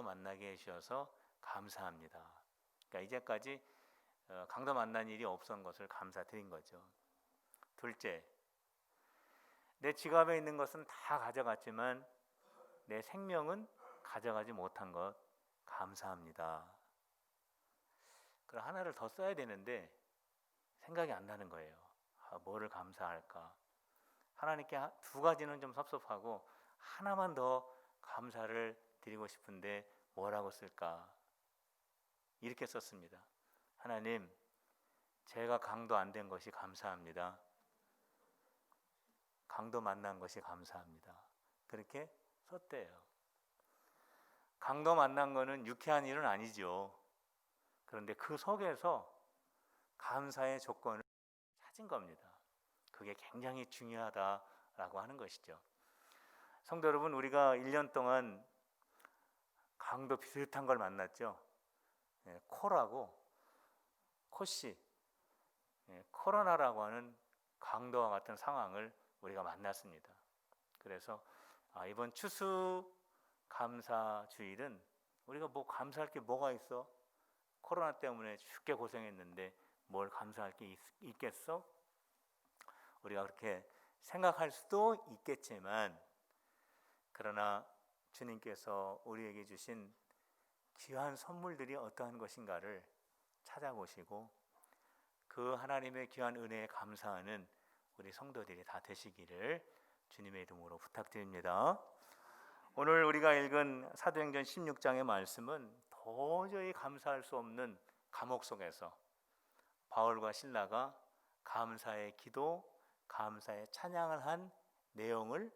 강도 만나게 해주셔서 감사합니다. 그러니까 이제까지 강도 만난 일이 없었던 것을 감사드린 거죠. 둘째, 내 지갑에 있는 것은 다 가져갔지만 내 생명은 가져가지 못한 것 감사합니다. 그럼 하나를 더 써야 되는데 생각이 안 나는 거예요. 뭐를 감사할까? 하나님께 두 가지는 좀 섭섭하고 하나만 더 감사를 드리고 싶은데 뭐라고 쓸까? 이렇게 썼습니다. 하나님, 제가 강도 안 된 것이 감사합니다. 강도 만난 것이 감사합니다. 그렇게 썼대요. 강도 만난 거는 유쾌한 일은 아니죠. 그런데 그 속에서 감사의 조건을 찾은 겁니다. 그게 굉장히 중요하다라고 하는 것이죠. 성도 여러분, 우리가 1년 동안 강도 비슷한 걸 만났죠. 코라고, 코씨, 코로나라고 하는 강도와 같은 상황을 우리가 만났습니다. 그래서 이번 추수감사주일은 우리가 뭐 감사할 게 뭐가 있어? 코로나 때문에 죽게 고생했는데 뭘 감사할 게 있겠어? 우리가 그렇게 생각할 수도 있겠지만, 그러나 주님께서 우리에게 주신 귀한 선물들이 어떠한 것인가를 찾아보시고 그 하나님의 귀한 은혜에 감사하는 우리 성도들이 다 되시기를 주님의 이름으로 부탁드립니다. 오늘 우리가 읽은 사도행전 16장의 말씀은 도저히 감사할 수 없는 감옥 속에서 바울과 실라가 감사의 기도, 감사의 찬양을 한 내용을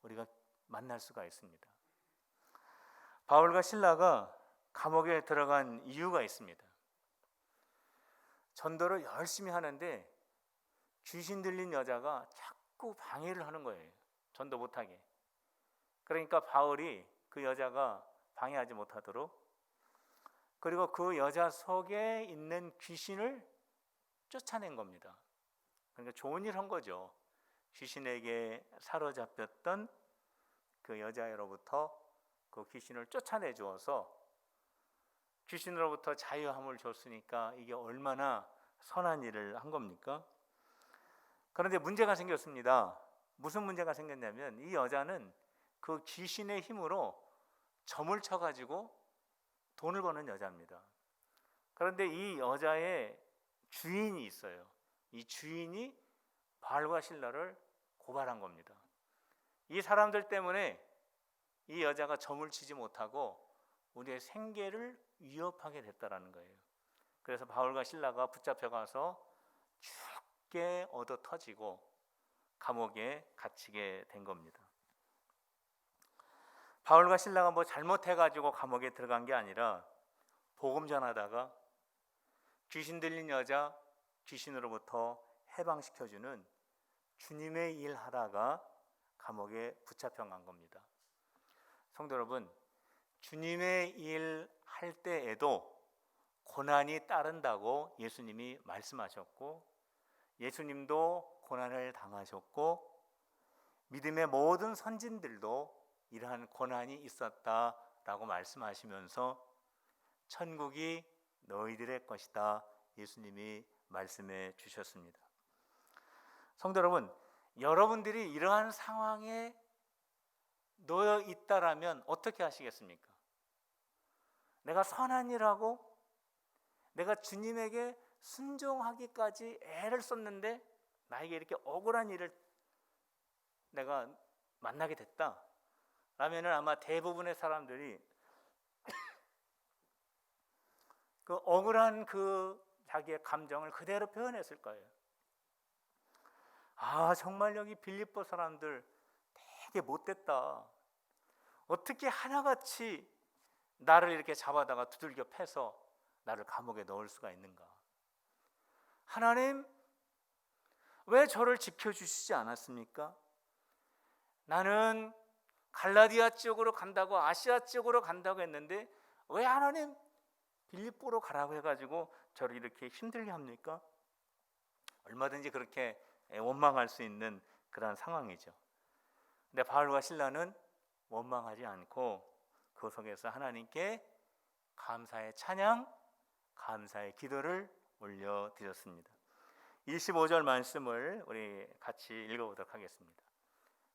우리가 만날 수가 있습니다. 바울과 실라가 감옥에 들어간 이유가 있습니다. 전도를 열심히 하는데 귀신 들린 여자가 자꾸 방해를 하는 거예요. 전도 못하게. 그러니까 바울이 그 여자가 방해하지 못하도록, 그리고 그 여자 속에 있는 귀신을 쫓아낸 겁니다. 그러니까 좋은 일 한 거죠. 귀신에게 사로잡혔던 그 여자애로부터 그 귀신을 쫓아내 주어서 귀신으로부터 자유함을 줬으니까 이게 얼마나 선한 일을 한 겁니까? 그런데 문제가 생겼습니다. 무슨 문제가 생겼냐면 이 여자는 그 귀신의 힘으로 점을 쳐가지고 돈을 버는 여자입니다. 그런데 이 여자의 주인이 있어요. 이 주인이 바울과 실라를 고발한 겁니다. 이 사람들 때문에 이 여자가 점을 치지 못하고 우리의 생계를 위협하게 됐다라는 거예요. 그래서 바울과 실라가 붙잡혀가서 죽게 얻어 터지고 감옥에 갇히게 된 겁니다. 바울과 실라가 뭐 잘못해가지고 감옥에 들어간 게 아니라 복음 전하다가 귀신 들린 여자 귀신으로부터 해방시켜주는 주님의 일 하다가 감옥에 붙잡혀 간 겁니다. 성도 여러분, 주님의 일 할 때에도 고난이 따른다고 예수님이 말씀하셨고, 예수님도 고난을 당하셨고, 믿음의 모든 선진들도 이러한 고난이 있었다라고 말씀하시면서 천국이 너희들의 것이다 예수님이 말씀해 주셨습니다. 성도 여러분, 여러분들이 이러한 상황에 놓여 있다라면 어떻게 하시겠습니까? 내가 선한 일하고 내가 주님에게 순종하기까지 애를 썼는데 나에게 이렇게 억울한 일을 내가 만나게 됐다 라면 아마 대부분의 사람들이 그 억울한 그 자기의 감정을 그대로 표현했을 거예요. 정말 여기 빌립보 사람들 되게 못됐다. 어떻게 하나같이 나를 이렇게 잡아다가 두들겨 패서 나를 감옥에 넣을 수가 있는가? 하나님, 왜 저를 지켜주시지 않았습니까? 나는 갈라디아 지역으로 간다고, 아시아 지역으로 간다고 했는데 왜 하나님 빌립보로 가라고 해가지고 저를 이렇게 힘들게 합니까? 얼마든지 그렇게 원망할 수 있는 그런 상황이죠. 근데 바울과 실라는 원망하지 않고 그 속에서 하나님께 감사의 찬양, 감사의 기도를 올려드렸습니다. 25절 말씀을 우리 같이 읽어보도록 하겠습니다.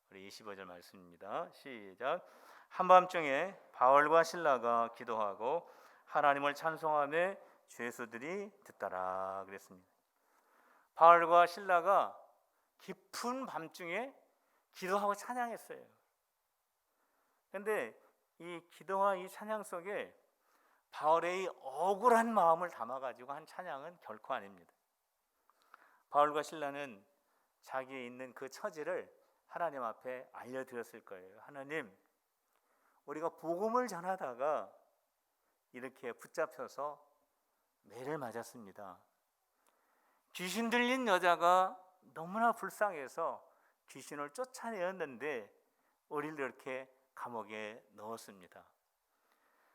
우리 25절 말씀입니다. 시작. 한밤중에 바울과 실라가 기도하고 하나님을 찬송하며 죄수들이 듣더라 그랬습니다. 바울과 실라가 깊은 밤중에 기도하고 찬양했어요. 그런데 이 기도와 이 찬양 속에 바울의 억울한 마음을 담아가지고 한 찬양은 결코 아닙니다. 바울과 실라는 자기의 있는 그 처지를 하나님 앞에 알려드렸을 거예요. 하나님, 우리가 복음을 전하다가 이렇게 붙잡혀서 매를 맞았습니다. 귀신 들린 여자가 너무나 불쌍해서 귀신을 쫓아내었는데 우리를 이렇게 감옥에 넣었습니다.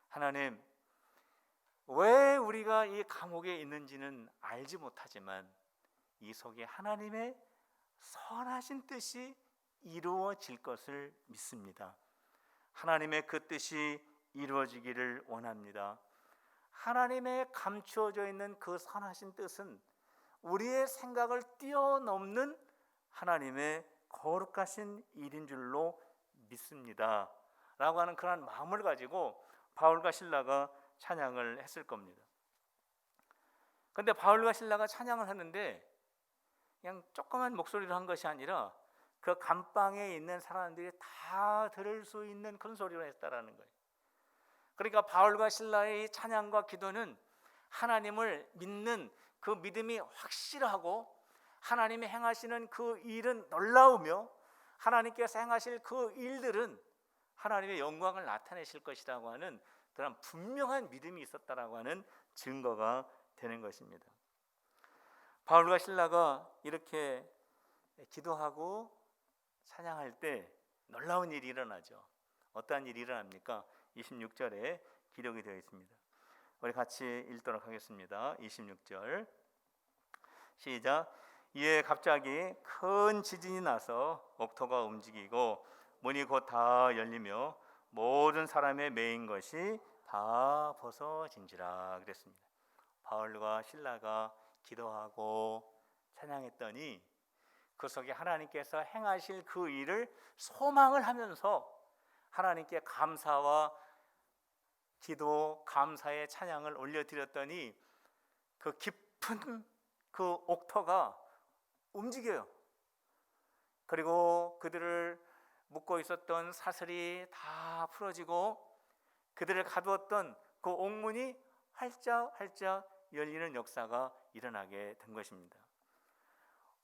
하나님, 왜 우리가 이 감옥에 있는지는 알지 못하지만 이 속에 하나님의 선하신 뜻이 이루어질 것을 믿습니다. 하나님의 그 뜻이 이루어지기를 원합니다. 하나님의 감추어져 있는 그 선하신 뜻은 우리의 생각을 뛰어넘는 하나님의 거룩하신 일인 줄로 믿습니다 라고 하는 그런 마음을 가지고 바울과 실라가 찬양을 했을 겁니다. 그런데 바울과 실라가 찬양을 하는데 그냥 조그만 목소리로 한 것이 아니라 그 감방에 있는 사람들이 다 들을 수 있는 큰 소리로 했다라는 거예요. 그러니까 바울과 실라의 찬양과 기도는 하나님을 믿는 그 믿음이 확실하고 하나님이 행하시는 그 일은 놀라우며 하나님께서 행하실 그 일들은 하나님의 영광을 나타내실 것이라고 하는 그런 분명한 믿음이 있었다라고 하는 증거가 되는 것입니다. 바울과 실라가 이렇게 기도하고 찬양할 때 놀라운 일이 일어나죠. 어떠한 일이 일어납니까? 26절에 기록이 되어 있습니다. 우리 같이 읽도록 하겠습니다. 26절 시작. 이에 갑자기 큰 지진이 나서 옥토가 움직이고 문이 곧 다 열리며 모든 사람의 매인 것이 다 벗어진지라 그랬습니다. 바울과 실라가 기도하고 찬양했더니 그 속에 하나님께서 행하실 그 일을 소망을 하면서 하나님께 감사와 기도, 감사의 찬양을 올려드렸더니 그 깊은 그 옥토가 움직여요. 그리고 그들을 묶고 있었던 사슬이 다 풀어지고 그들을 가두었던 그 옥문이 활짝 열리는 역사가 일어나게 된 것입니다.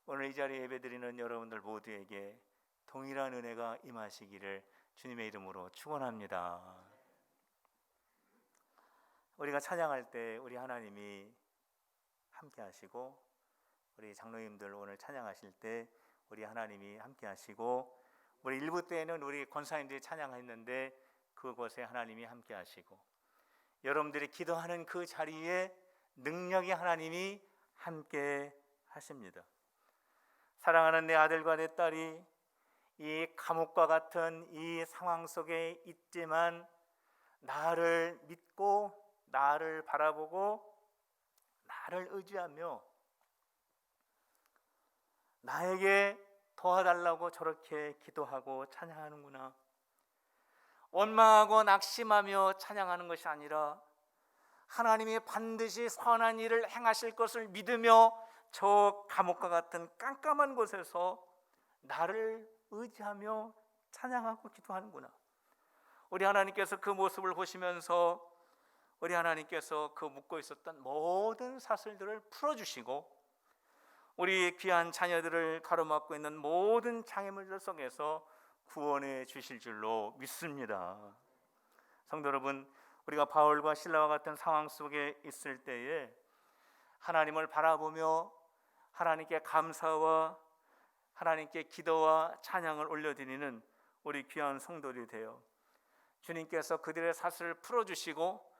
오늘 이 자리에 예배드리는 여러분들 모두에게 동일한 은혜가 임하시기를 주님의 이름으로 축원합니다. 우리가 찬양할 때 우리 하나님이 함께 하시고 우리 장로님들 오늘 찬양하실 때 우리 하나님이 함께 하시고 우리 일부 때에는 우리 권사님들이 찬양했는데 그곳에 하나님이 함께 하시고 여러분들이 기도하는 그 자리에 능력의 하나님이 함께 하십니다. 사랑하는 내 아들과 내 딸이 이 감옥과 같은 이 상황 속에 있지만 나를 믿고 나를 바라보고 나를 의지하며 나에게 도와달라고 저렇게 기도하고 찬양하는구나. 원망하고 낙심하며 찬양하는 것이 아니라 하나님이 반드시 선한 일을 행하실 것을 믿으며 저 감옥과 같은 깜깜한 곳에서 나를 의지하며 찬양하고 기도하는구나. 우리 하나님께서 그 모습을 보시면서 우리 하나님께서 그 묶고 있었던 모든 사슬들을 풀어주시고 우리 귀한 자녀들을 가로막고 있는 모든 장애물들 속에서 구원해 주실 줄로 믿습니다. 성도 여러분, 우리가 바울과 실라와 같은 상황 속에 있을 때에 하나님을 바라보며 하나님께 감사와 하나님께 기도와 찬양을 올려드리는 우리 귀한 성도들이 되어 주님께서 그들의 사슬을 풀어주시고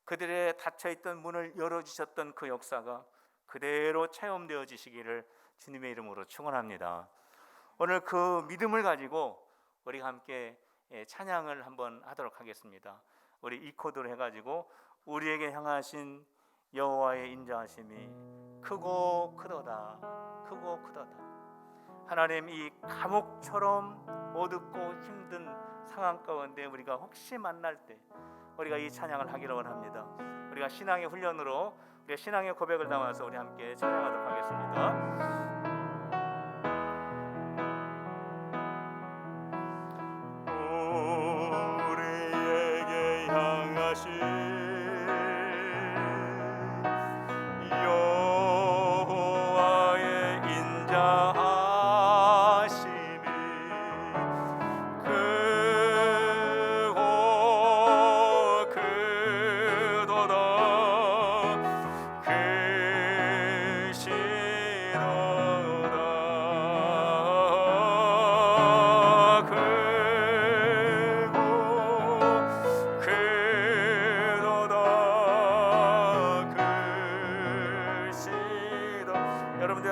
그들의 닫혀있던 문을 열어주셨던 그 역사가 그대로 체험되어지시기를 주님의 이름으로 축원합니다. 오늘 그 믿음을 가지고 우리가 함께 찬양을 한번 하도록 하겠습니다. 우리 이 코드로 해가지고 우리에게 향하신 여호와의 인자하심이 크고 크도다, 크고 크도다. 하나님, 이 감옥처럼 어둡고 힘든 상황 가운데 우리가 혹시 만날 때 우리가 이 찬양을 하기를 원합니다. 우리가 신앙의 훈련으로 우리가 신앙의 고백을 담아서 우리 함께 찬양하도록 하겠습니다. 우리에게 향하신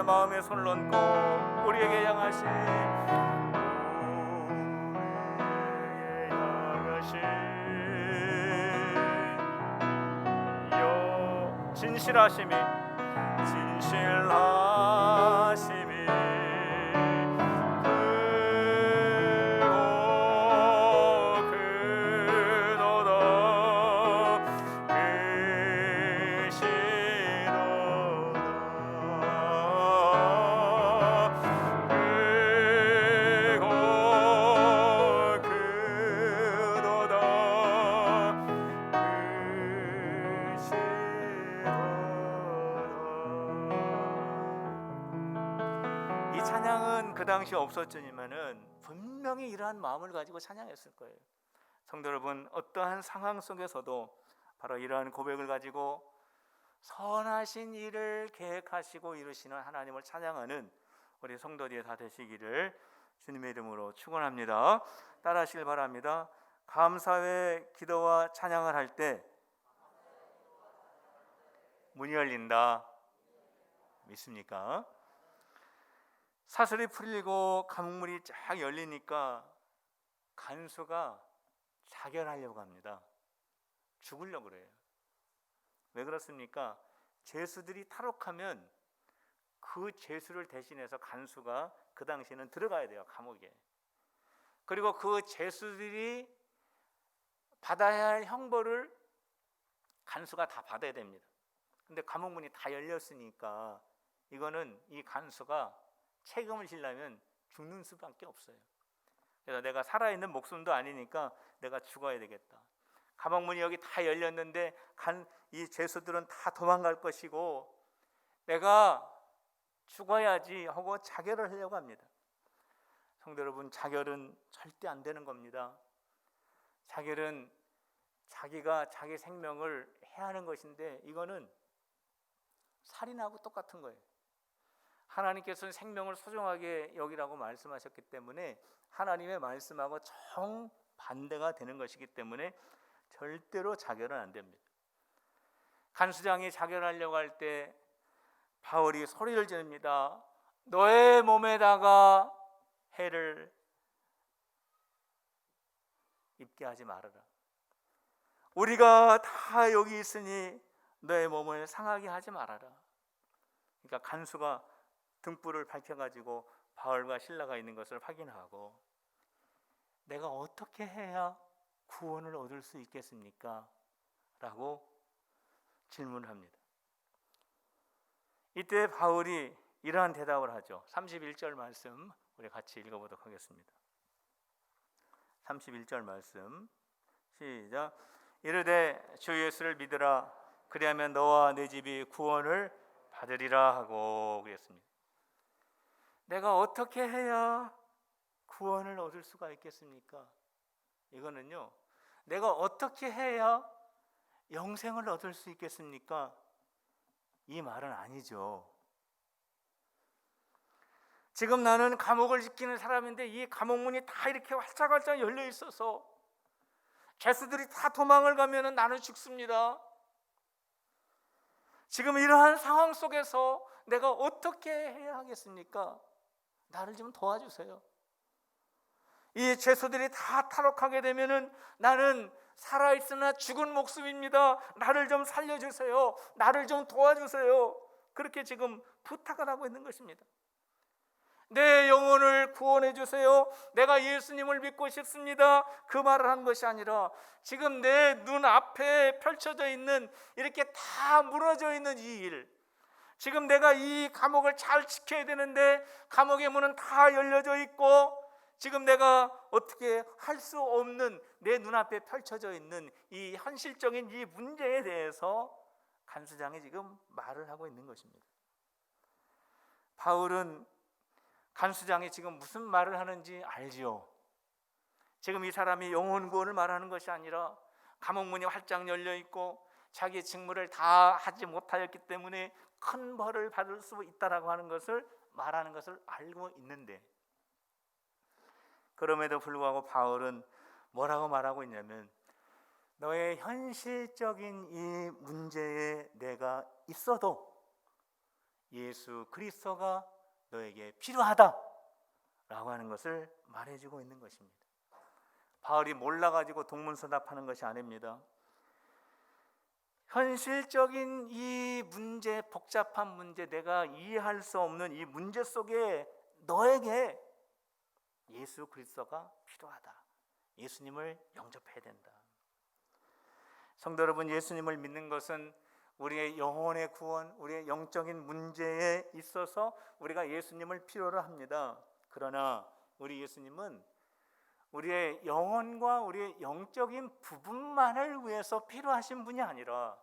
마음에 손을 얹고 우리에게 향하신 진실하심이 찬양은 그 당시 없었지만은 분명히 이러한 마음을 가지고 찬양했을 거예요. 성도 여러분, 어떠한 상황 속에서도 바로 이러한 고백을 가지고 선하신 일을 계획하시고 이루시는 하나님을 찬양하는 우리 성도들이 다 되시기를 주님의 이름으로 축원합니다. 따라하시길 바랍니다. 감사의 기도와 찬양을 할 때 문이 열린다. 믿습니까? 사슬이 풀리고 감옥문이 쫙 열리니까 간수가 자결하려고 합니다. 죽으려고 그래요. 왜 그렇습니까? 죄수들이 탈옥하면 그 죄수를 대신해서 간수가 그 당시에는 들어가야 돼요, 감옥에. 그리고 그 죄수들이 받아야 할 형벌을 간수가 다 받아야 됩니다. 근데 감옥문이 다 열렸으니까 이거는 이 간수가 책임을 지려면 죽는 수밖에 없어요. 그래서 내가 살아있는 목숨도 아니니까 내가 죽어야 되겠다. 감옥문이 여기 다 열렸는데 이 죄수들은 다 도망갈 것이고 내가 죽어야지 하고 자결을 하려고 합니다. 성도 여러분, 자결은 절대 안 되는 겁니다. 자결은 자기가 자기 생명을 해하는 것인데 이거는 살인하고 똑같은 거예요. 하나님께서는 생명을 소중하게 여기라고 말씀하셨기 때문에 하나님의 말씀하고 정반대가 되는 것이기 때문에 절대로 자결은 안 됩니다. 간수장이 자결하려고 할 때 바울이 소리를 지릅니다. 너의 몸에다가 해를 입게 하지 말아라. 우리가 다 여기 있으니 너의 몸을 상하게 하지 말아라. 그러니까 간수가 등불을 밝혀가지고 바울과 실라가 있는 것을 확인하고 내가 어떻게 해야 구원을 얻을 수 있겠습니까? 라고 질문을 합니다. 이때 바울이 이러한 대답을 하죠. 31절 말씀 우리 같이 읽어보도록 하겠습니다. 31절 말씀 시작. 이르되 주 예수를 믿으라. 그리하면 너와 내 집이 구원을 받으리라 하고 그랬습니다. 내가 어떻게 해야 구원을 얻을 수가 있겠습니까? 이거는요, 내가 어떻게 해야 영생을 얻을 수 있겠습니까? 이 말은 아니죠. 지금 나는 감옥을 지키는 사람인데 이 감옥문이 다 이렇게 활짝활짝 열려 있어서 죄수들이 다 도망을 가면 나는 죽습니다. 지금 이러한 상황 속에서 내가 어떻게 해야 하겠습니까? 나를 좀 도와주세요. 이 죄수들이 다 탈옥하게 되면은 나는 살아있으나 죽은 목숨입니다. 나를 좀 살려주세요. 나를 좀 도와주세요. 그렇게 지금 부탁을 하고 있는 것입니다. 내 영혼을 구원해 주세요. 내가 예수님을 믿고 싶습니다. 그 말을 한 것이 아니라 지금 내 눈앞에 펼쳐져 있는, 이렇게 다 무너져 있는 이 일, 지금 내가 이 감옥을 잘 지켜야 되는데 감옥의 문은 다 열려져 있고 지금 내가 어떻게 할 수 없는, 내 눈앞에 펼쳐져 있는 이 현실적인 이 문제에 대해서 간수장이 지금 말을 하고 있는 것입니다. 바울은 간수장이 지금 무슨 말을 하는지 알지요. 지금 이 사람이 영혼 구원을 말하는 것이 아니라 감옥 문이 활짝 열려 있고 자기 직무를 다 하지 못하였기 때문에 큰 벌을 받을 수 있다라고 하는 것을 말하는 것을 알고 있는데, 그럼에도 불구하고 바울은 뭐라고 말하고 있냐면, 너의 현실적인 이 문제에 내가 있어도 예수 그리스도가 너에게 필요하다 라고 하는 것을 말해주고 있는 것입니다. 바울이 몰라가지고 동문서답하는 것이 아닙니다. 현실적인 이 문제, 복잡한 문제, 내가 이해할 수 없는 이 문제 속에 너에게 예수 그리스도가 필요하다. 예수님을 영접해야 된다. 성도 여러분, 예수님을 믿는 것은 우리의 영혼의 구원, 우리의 영적인 문제에 있어서 우리가 예수님을 필요로 합니다. 그러나 우리 예수님은 우리의 영혼과 우리의 영적인 부분만을 위해서 필요하신 분이 아니라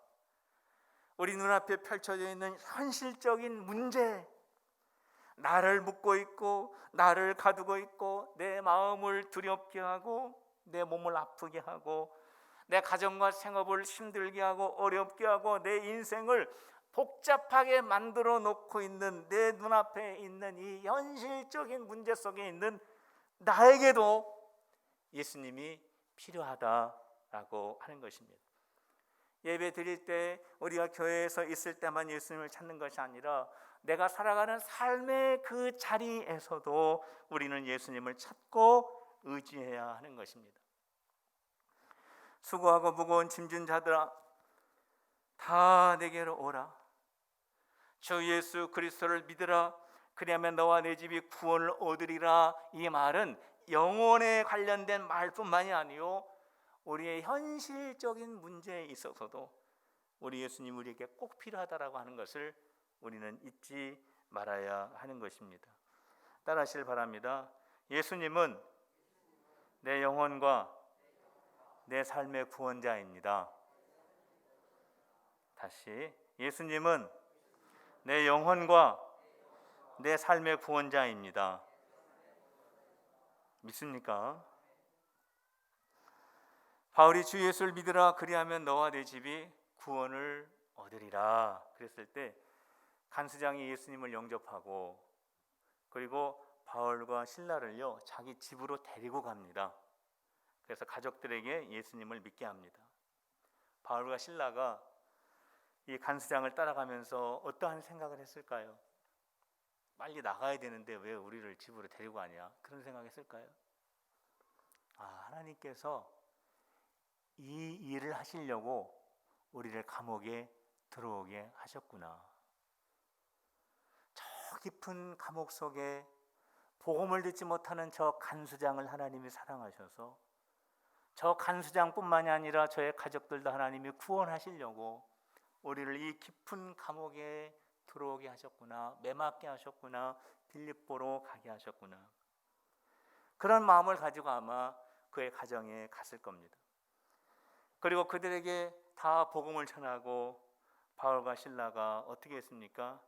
우리 눈앞에 펼쳐져 있는 현실적인 문제, 나를 묶고 있고 나를 가두고 있고 내 마음을 두렵게 하고 내 몸을 아프게 하고 내 가정과 생업을 힘들게 하고 어렵게 하고 내 인생을 복잡하게 만들어 놓고 있는 내 눈앞에 있는 이 현실적인 문제 속에 있는 나에게도 예수님이 필요하다라고 하는 것입니다. 예배 드릴 때 우리가 교회에서 있을 때만 예수님을 찾는 것이 아니라 내가 살아가는 삶의 그 자리에서도 우리는 예수님을 찾고 의지해야 하는 것입니다. 수고하고 무거운 짐진 자들아 다 내게로 오라. 주 예수 그리스도를 믿으라. 그리하면 너와 내 집이 구원을 얻으리라. 이 말은 영혼에 관련된 말뿐만이 아니요, 우리의 현실적인 문제에 있어서도 우리 예수님 우리에게 꼭 필요하다라고 하는 것을 우리는 잊지 말아야 하는 것입니다. 따라하시길 바랍니다. 예수님은 내 영혼과 내 삶의 구원자입니다. 다시, 예수님은 내 영혼과 내 삶의 구원자입니다. 믿습니까? 바울이 주 예수를 믿으라. 그리하면 너와 내 집이 구원을 얻으리라 그랬을 때 간수장이 예수님을 영접하고 그리고 바울과 실라를요 자기 집으로 데리고 갑니다. 그래서 가족들에게 예수님을 믿게 합니다. 바울과 실라가 이 간수장을 따라가면서 어떠한 생각을 했을까요? 빨리 나가야 되는데 왜 우리를 집으로 데리고 가냐, 그런 생각했을까요? 하나님께서 이 일을 하시려고 우리를 감옥에 들어오게 하셨구나. 저 깊은 감옥 속에 복음을 듣지 못하는 저 간수장을 하나님이 사랑하셔서 저 간수장뿐만이 아니라 저의 가족들도 하나님이 구원하시려고 우리를 이 깊은 감옥에 들어오게 하셨구나, 매맞게 하셨구나, 빌립보로 가게 하셨구나. 그런 마음을 가지고 아마 그의 가정에 갔을 겁니다. 그리고 그들에게 다 복음을 전하고 바울과 실라가 어떻게 했습니까?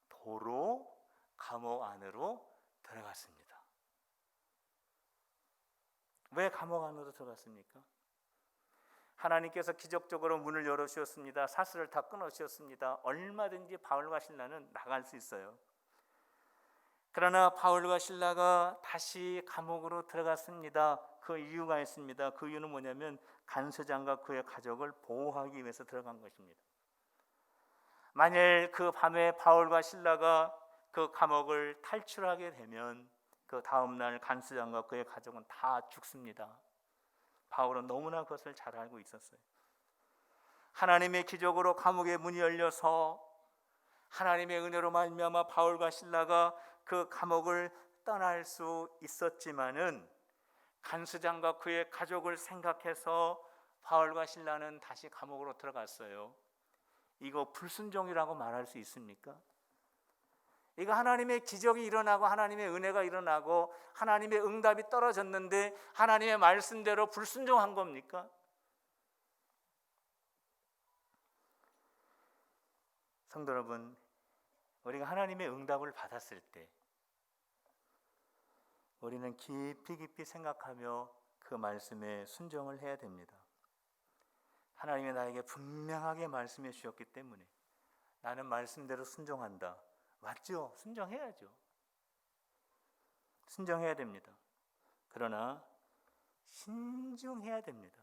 도로 감옥 안으로 들어갔습니다. 왜 감옥 안으로 들어갔습니까? 하나님께서 기적적으로 문을 열어주셨습니다. 사슬을 다 끊어주셨습니다. 얼마든지 바울과 실라는 나갈 수 있어요. 그러나 바울과 실라가 다시 감옥으로 들어갔습니다. 그 이유가 있습니다. 그 이유는 뭐냐면 간수장과 그의 가족을 보호하기 위해서 들어간 것입니다. 만일 그 밤에 바울과 실라가 그 감옥을 탈출하게 되면 그 다음날 간수장과 그의 가족은 다 죽습니다. 바울은 너무나 그것을 잘 알고 있었어요. 하나님의 기적으로 감옥의 문이 열려서 하나님의 은혜로 말미암아 바울과 실라가 그 감옥을 떠날 수 있었지만은 간수장과 그의 가족을 생각해서 바울과 실라는 다시 감옥으로 들어갔어요. 이거 불순종이라고 말할 수 있습니까? 이거 하나님의 기적이 일어나고 하나님의 은혜가 일어나고 하나님의 응답이 떨어졌는데 하나님의 말씀대로 불순종한 겁니까? 성도 여러분, 우리가 하나님의 응답을 받았을 때 우리는 깊이 생각하며 그 말씀에 순종을 해야 됩니다. 하나님이 나에게 분명하게 말씀해 주셨기 때문에 나는 말씀대로 순종한다. 맞죠? 순종해야죠. 순종해야 됩니다. 그러나 신중해야 됩니다.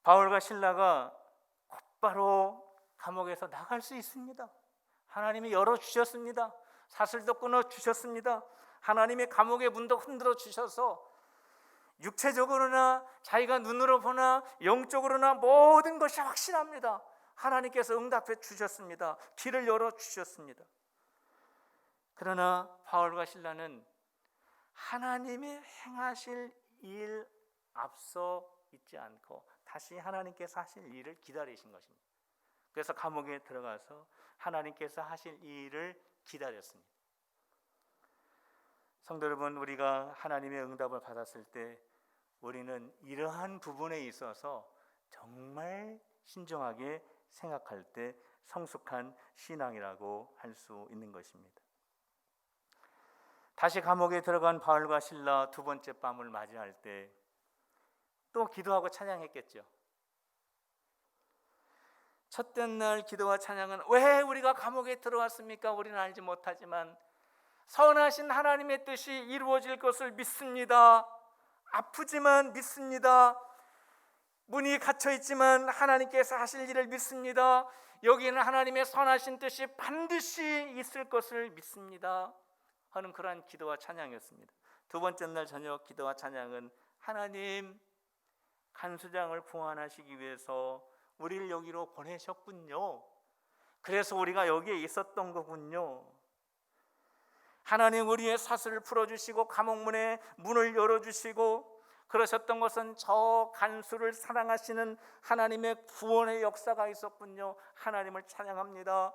바울과 실라가 곧바로 감옥에서 나갈 수 있습니다. 하나님이 열어주셨습니다. 사슬도 끊어주셨습니다. 하나님의 감옥의 문도 흔들어 주셔서 육체적으로나 자기가 눈으로 보나 영적으로나 모든 것이 확실합니다. 하나님께서 응답해 주셨습니다. 길을 열어 주셨습니다. 그러나 바울과 실라는 하나님이 행하실 일 앞서 있지 않고 다시 하나님께서 하실 일을 기다리신 것입니다. 그래서 감옥에 들어가서 하나님께서 하실 일을 기다렸습니다. 성도 여러분, 우리가 하나님의 응답을 받았을 때 우리는 이러한 부분에 있어서 정말 신중하게 생각할 때 성숙한 신앙이라고 할 수 있는 것입니다. 다시 감옥에 들어간 바울과 실라 두 번째 밤을 맞이할 때 또 기도하고 찬양했겠죠. 첫째 날 기도와 찬양은 왜 우리가 감옥에 들어왔습니까? 우리는 알지 못하지만 선하신 하나님의 뜻이 이루어질 것을 믿습니다. 아프지만 믿습니다. 문이 갇혀있지만 하나님께서 하실 일을 믿습니다. 여기는 하나님의 선하신 뜻이 반드시 있을 것을 믿습니다 하는 그러한 기도와 찬양이었습니다. 두 번째 날 저녁 기도와 찬양은 하나님, 간수장을 구원하시기 위해서 우리를 여기로 보내셨군요. 그래서 우리가 여기에 있었던 거군요. 하나님, 우리의 사슬을 풀어주시고 감옥문에 문을 열어주시고 그러셨던 것은 저 간수를 사랑하시는 하나님의 구원의 역사가 있었군요. 하나님을 찬양합니다.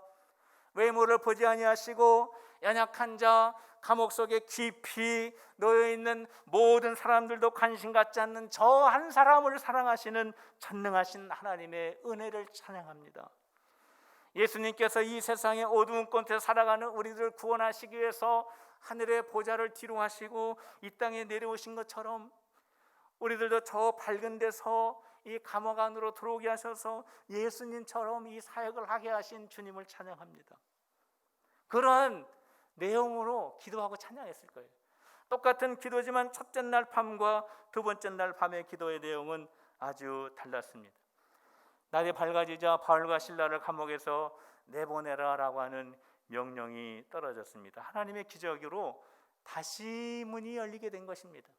외모를 보지 아니하시고 연약한 자, 감옥 속에 깊이 놓여 있는 모든 사람들도 관심 갖지 않는 저 한 사람을 사랑하시는 전능하신 하나님의 은혜를 찬양합니다. 예수님께서 이 세상의 어두운 곳에 살아가는 우리들을 구원하시기 위해서 하늘의 보좌를 뒤로 하시고 이 땅에 내려오신 것처럼 우리들도 저 밝은 데서 이 감옥 안으로 들어오게 하셔서 예수님처럼 이 사역을 하게 하신 주님을 찬양합니다. 그러한 내용으로 기도하고 찬양했을 거예요. 똑같은 기도지만 첫째 날 밤과 두 번째 날 밤의 기도의 내용은 아주 달랐습니다. 날이 밝아지자 바울과 실라를 감옥에서 내보내라라고 하는 명령이 떨어졌습니다. 하나님의 기적으로 다시 문이 열리게 된 것입니다.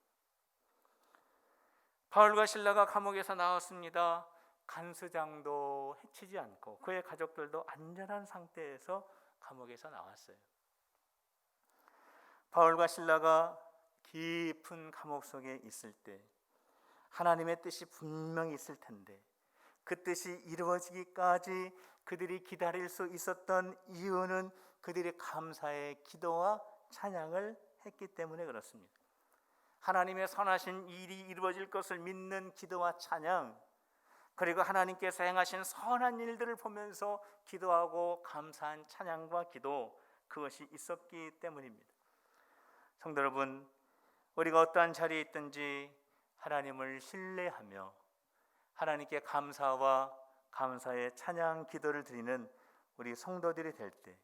바울과 실라가 감옥에서 나왔습니다. 간수장도 해치지 않고 그의 가족들도 안전한 상태에서 감옥에서 나왔어요. 바울과 실라가 깊은 감옥 속에 있을 때 하나님의 뜻이 분명히 있을 텐데 그 뜻이 이루어지기까지 그들이 기다릴 수 있었던 이유는 그들이 감사의 기도와 찬양을 했기 때문에 그렇습니다. 하나님의 선하신 일이 이루어질 것을 믿는 기도와 찬양, 그리고 하나님께서 행하신 선한 일들을 보면서 기도하고 감사한 찬양과 기도, 그것이 있었기 때문입니다. 성도 여러분, 우리가 어떠한 자리에 있든지 하나님을 신뢰하며 하나님께 감사와 감사의 찬양 기도를 드리는 우리 성도들이 될 때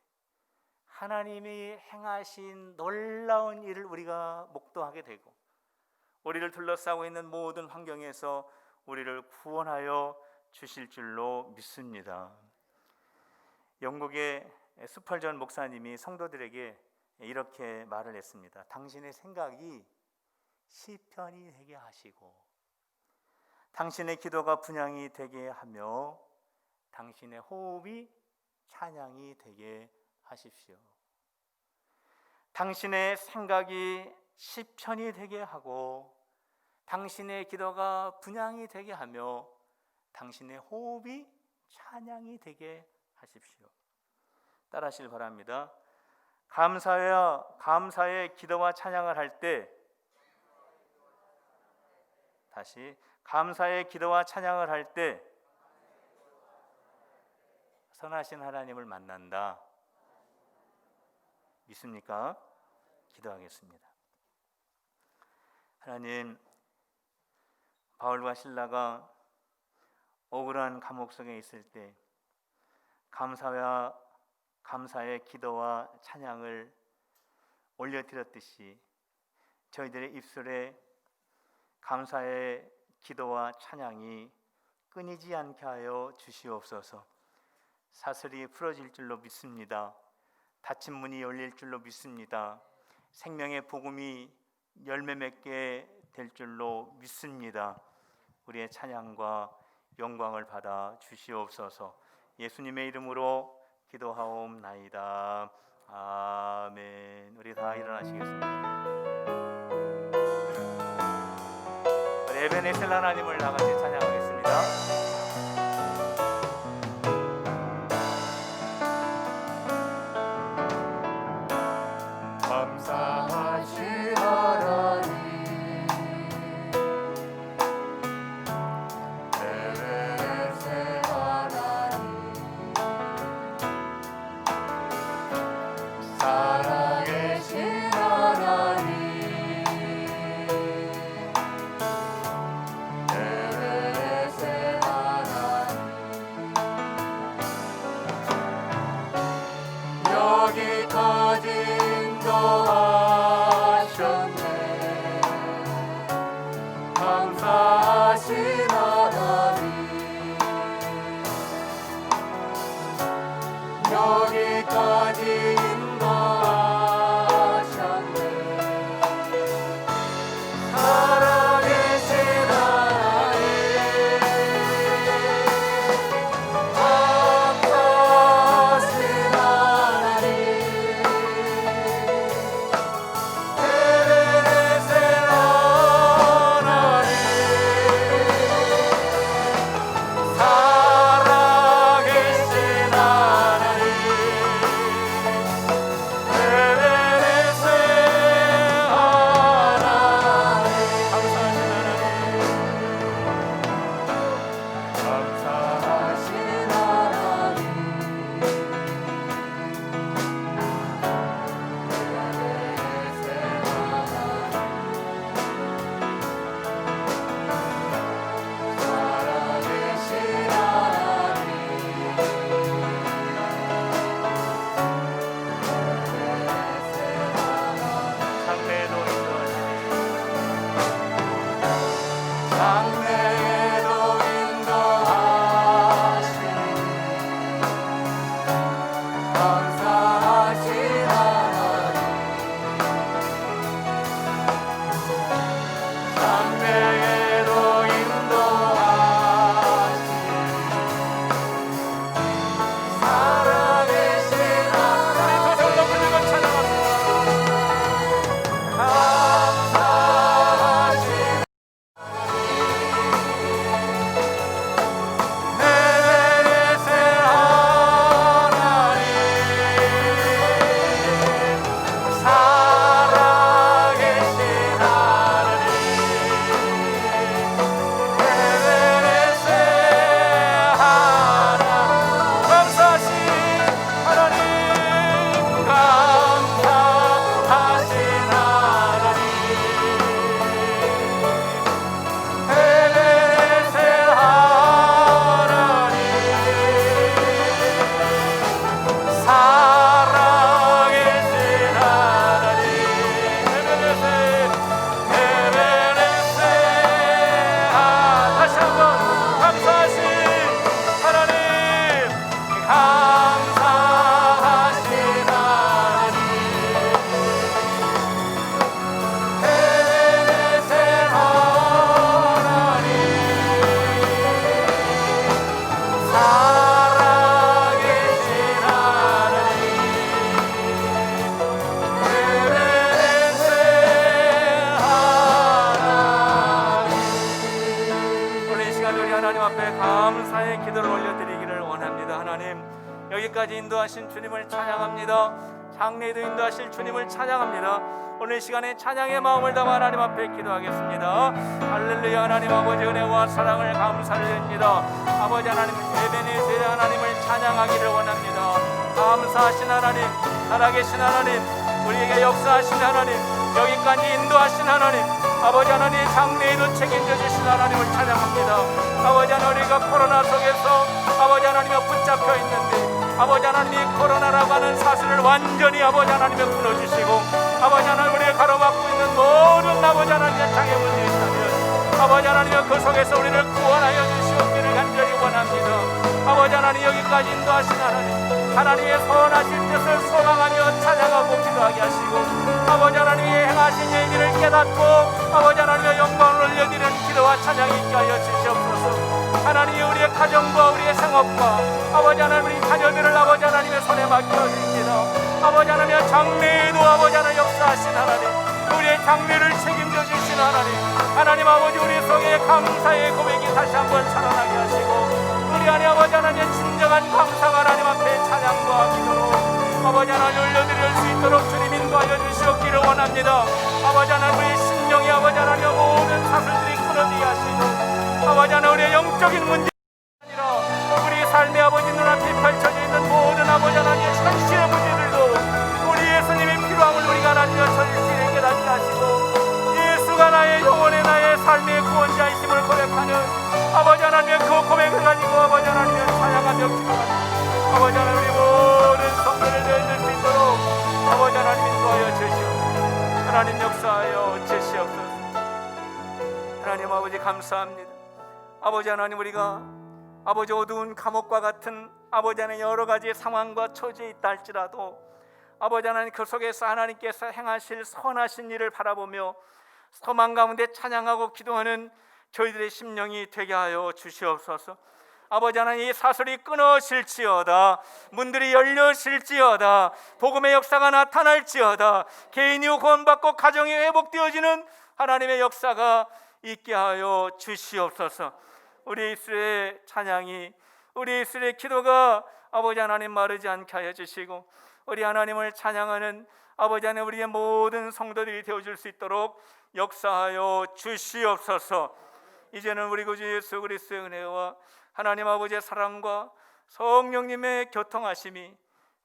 하나님이 행하신 놀라운 일을 우리가 목도하게 되고 우리를 둘러싸고 있는 모든 환경에서 우리를 구원하여 주실 줄로 믿습니다. 영국의 스펄전 목사님이 성도들에게 이렇게 말을 했습니다. 당신의 생각이 시편이 되게 하시고 당신의 기도가 분향이 되게 하며 당신의 호흡이 찬양이 되게 하십시오. 당신의 생각이 시편이 되게 하고 당신의 기도가 분향이 되게 하며 당신의 호흡이 찬양이 되게 하십시오. 따라하시길 바랍니다. 감사의 기도와 찬양을 할 때, 다시 감사의 기도와 찬양을 할 때 선하신 하나님을 만난다. 믿습니까? 기도하겠습니다. 하나님, 바울과 실라가 억울한 감옥 속에 있을 때 감사의 기도와 찬양을 올려드렸듯이 저희들의 입술에 감사의 기도와 찬양이 끊이지 않게 하여 주시옵소서. 사슬이 풀어질 줄로 믿습니다. 닫힌 문이 열릴 줄로 믿습니다. 생명의 복음이 열매 맺게 될 줄로 믿습니다. 우리의 찬양과 영광을 받아 주시옵소서. 예수님의 이름으로 기도하옵나이다. 아멘. 우리 다 일어나시겠습니다. 우리 에베네셀 하나님을 다 같이 찬양하겠습니다. 감사하신 하나님, 에베네셀 하나님, 살아계신 하나님, 에베네셀 하나님, 여기까지 하셨네. 감사하신 하나님, 여기까지 인도하셨네. 살아계신 하나님, 아파하신 하나님, 장래에도 인도하시니 살아계신 하나님 에베네셀 하나님. 오늘 이 시간 우리 하나님 앞에 감사의 기도를 올려드리기를 원합니다. 하나님, 여기까지 인도하신 주님을 찬양합니다. 장래에도 인도하실 주님을 찬양합니다. 오늘 시간에 찬양의 마음을 담아 하나님 앞에 기도하겠습니다. 할렐루야. 하나님 아버지 은혜와 사랑을 감사를 드립니다. 아버지 하나님, 에베네셀 하나님을 찬양하기를 원합니다. 감사하신 하나님, 살아계신 하나님, 우리에게 역사하신 하나님, 여기까지 인도하신 하나님, 아버지 하나님, 장래에도 책임져 주신 하나님을 찬양합니다. 아버지 하나님, 우리가 코로나 속에서 아버지 하나님에 붙잡혀 있는데 아버지 하나님이 코로나라고 하는 사슬을 완전히 아버지 하나님에 끊어주시고 아버지 하나님, 우리가 가로막고 있는 모든 아버지 하나님의 장애물들이 있다면 아버지 하나님이 그 속에서 우리를 구원하여 주시옵기를 간절히 원합니다. 아버지 하나님, 여기까지 인도하신 하나님, 하나님의 선하신 뜻을 소망하며 찬양하고 기도하게 하시고 아버지 하나님이 행하신 얘기를 깨닫고 아버지 하나님의 영광을 올려드리는 기도와 찬양이 있게 하여 주시옵소서. 하나님이 우리의 가정과 우리의 생업과 아버지 하나님, 우리 자녀들을 아버지 하나님의 손에 맡겨드립니다. 아버지 하나님의 장래에도 아버지 하나님 역사하신 하나님, 우리의 장래를 책임져 주신 하나님, 하나님 아버지, 우리 속에 감사의 고백이 다시 한번 살아나게 하시고 우리 안에 아버지 하나님의 진정한 감사가 하나님 앞에 찬양과 기도로 아버지 하나님 올려드릴 수 있도록 주님 인도하여 주시옵기를 원합니다. 아버지 하나님, 우리 심령이 아버지 하나님의 모든 사슬들이 끊어지게 하시고 아버지 하나님, 우리의 영적인 문제 아니라 우리 삶의 아버지 눈앞에 펼쳐져 있는 모든 아버지 하나님의 현실의 문제들도 우리 예수님의 필요함을 우리가 하나님의 절실히 깨닫게 하시고 예수가 나의 영혼의 나의 삶의 구원자이심을 고백하는 아버지 하나님의 그 고백을 가지고 아버지 하나님의 찬양하며 기도하는 아버지 하나님, 우리 모든 성도를 내줄 수 있도록 아버지 하나님 인도하여 주시옵소서. 하나님 역사하여 주시옵소서. 하나님 아버지, 감사합니다. 아버지 하나님, 우리가 아버지 어두운 감옥과 같은 아버지 하나님 여러 가지 상황과 처지에 있다 할지라도 아버지 하나님, 그 속에서 하나님께서 행하실 선하신 일을 바라보며 소망 가운데 찬양하고 기도하는 저희들의 심령이 되게 하여 주시옵소서. 아버지 하나님, 이 사슬이 끊어질지어다, 문들이 열려질지어다, 복음의 역사가 나타날지어다, 개인이 구원받고 가정이 회복되어지는 하나님의 역사가 있게 하여 주시옵소서. 우리 입술의 찬양이, 우리 입술의 기도가 아버지 하나님 마르지 않게 하여 주시고 우리 하나님을 찬양하는 아버지 하나님, 우리의 모든 성도들이 되어줄 수 있도록 역사하여 주시옵소서. 이제는 우리 구주 예수 그리스도의 은혜와 하나님 아버지의 사랑과 성령님의 교통하심이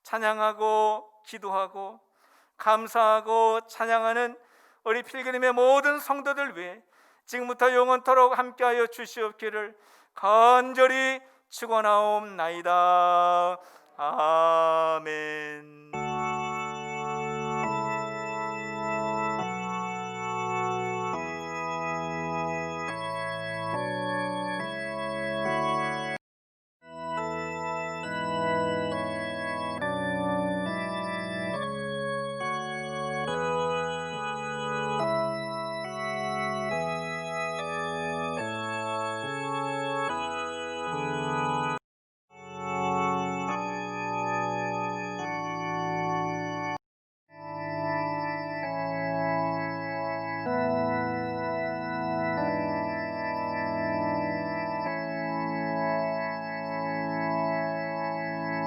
찬양하고 기도하고 감사하고 찬양하는 우리 필그림의 모든 성도들 위해 지금부터 영원토록 함께하여 주시옵기를 간절히 축원하옵나이다. 아멘.